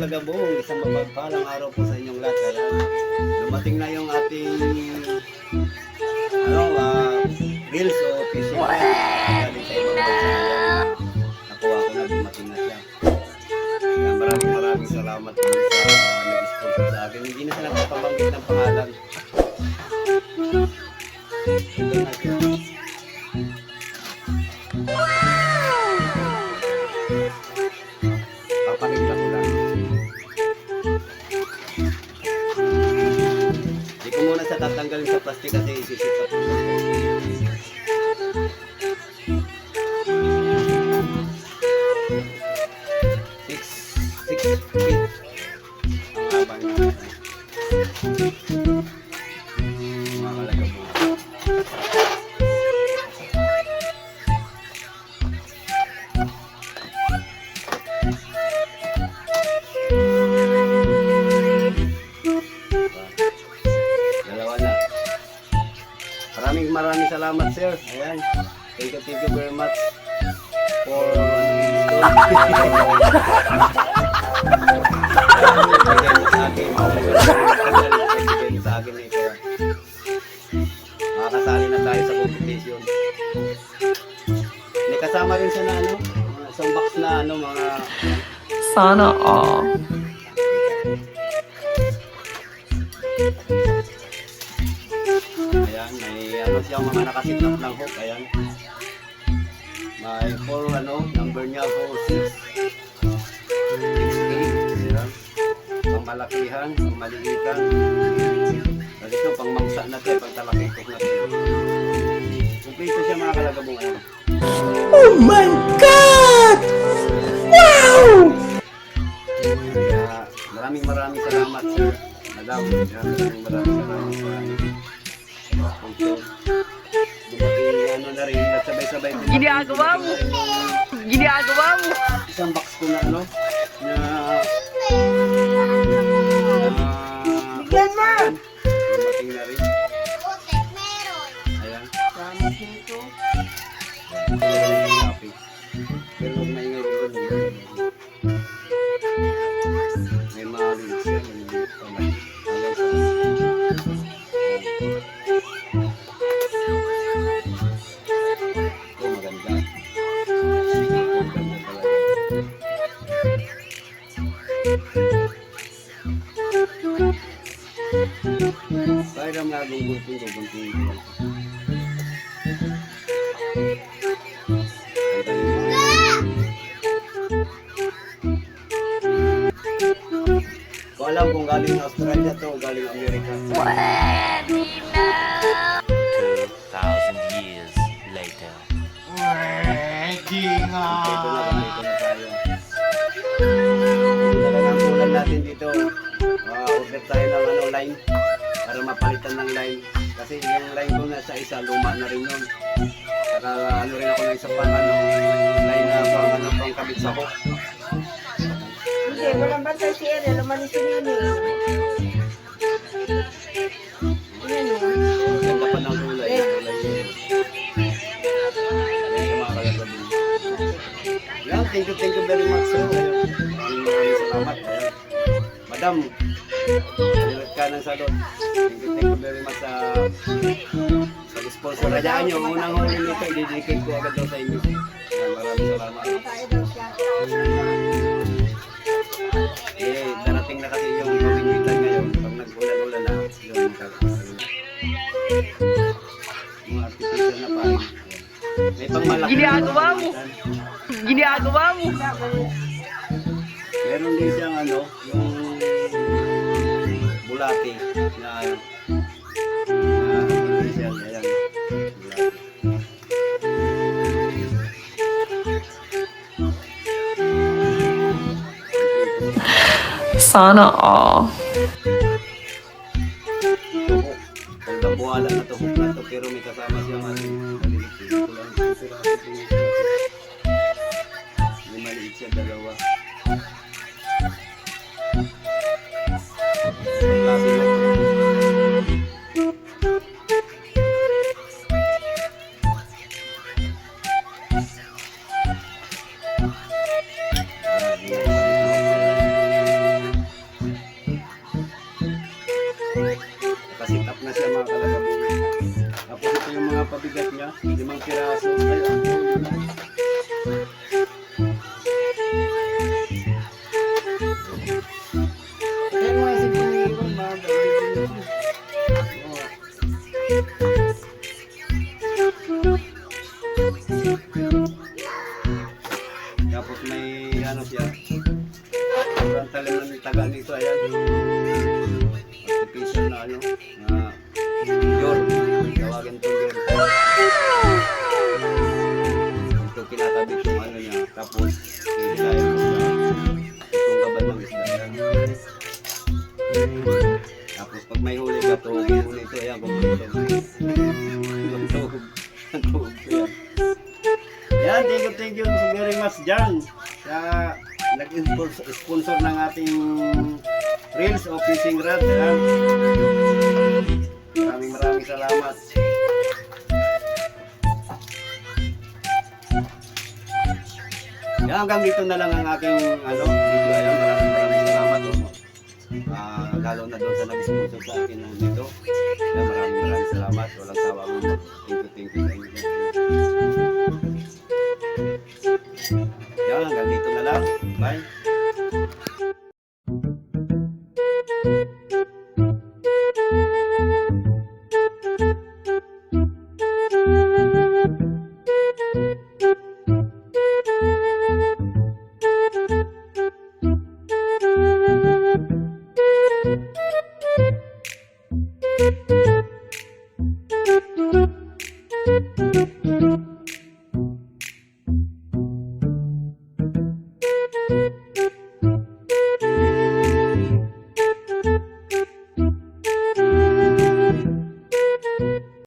Kalagabong, isang mapagpalang araw po sa inyong lahat. Kaya dumating na yung ating reels o fishing galing sa ibang bansa. Nakuha ko na, dumating na siya. Kaya maraming salamat po sa nag-sponsor sa akin. Hindi na sila papabanggit ng pangalan. Ito na siya. Papanikla ko lang. Hindi ko muna siya tatanggalin sa plastic kasi isisipat ko. Six feet. Ang haba niya. Makakalaga po. Dalawa na. Maraming salamat, sir. Ayan. Thank you very much for sa akin eh, kaya makakasali na tayo sa competition. May kasama rin siya na isang box na mga sana all. Ayan, may siya mga nakasitap ng hook. Ayan, may number niya 4, 6, 8. Ayan, pang malakihan, pang malilitan. Dito pang mangsa natin, pang talakitok natin. Kumpleto siya mga kalagabong. Oh my God! Wow! Kaya maraming salamat, sir. Madam, maraming salamat sa sponsor. Dumating na rin, nagsabay-sabay. Ginagawa mo! Ginagawa mo! Isang box ko na Bigyan mo! dumating na rin. Ayan. Pero huwag maingay doon. May mga links yan. Maganda. Maganda talaga. Kaya nga gugunting. Ko alam kung galing Australia to o galing Amerika. 2,000 years later. Dito na tayo. Talagang kulang natin dito. Order tayo ng line para mapalitan ng line. Kasi yung line ko na sa isa, luma na rin yun. Saka rin ako ng isa pang line na pang kabit sa hook. Hindi, walang bantay si Ere, lumanis si Nini. Ayan o. Ganda pa ng kulay. Yan, thank you very much, sir. Maraming salamat. Ayan. Madam, liwat ka ng salon. Thank you very much sa sponsor. Rajaan nyo, unang huli nito, i-dedicate ko agad daw sa inyo. Ayan, maraming salamat. Tayo daw siya. Darating na kasi yung pamimitan ngayon. Pag nag-ulan-ulan na, yung mga artificial na paring. May pangmalaki. Ginagawa mo! Ginagawa mo! Meron din siyang yung bulati na artificial. Ayan, bulati. Sana all. Pagkabuhala na to, hook na to, pero may kasama siyang maliliit. May maliit siya, dalawa. Klase mo. bigat niya. 5 piraso. Ay, ako na. Kaya mga isip ko ni Iwan, mga gawin din yun. Tapos may ano siya. Ang talim ng taga nito, ayan. Artificial na ano, na yor. Tawagin ito yor. Ito kinakabit yung ano niya. Tapos, kailangan mo sa itong gabal ng isda. Ayan. Tapos pag may huli ka, tuhugin mo nito. Ayan, kumpleto. Ang tuhog. Ang tuhog ko yan. Yan, thank you very much Jan sa nag-sponsor ng ating reels o fishing rod. Yan. Maraming salamat. Yan, hanggang dito na lang ang aking ano, video. Ayan, maraming salamat. Lalo na doon sa nag-sponsor sa akin ng dito. Yan, maraming salamat. Walang sawa mo. Thank you sa inyo. Yan, hanggang dito na lang. Bye. Thank you.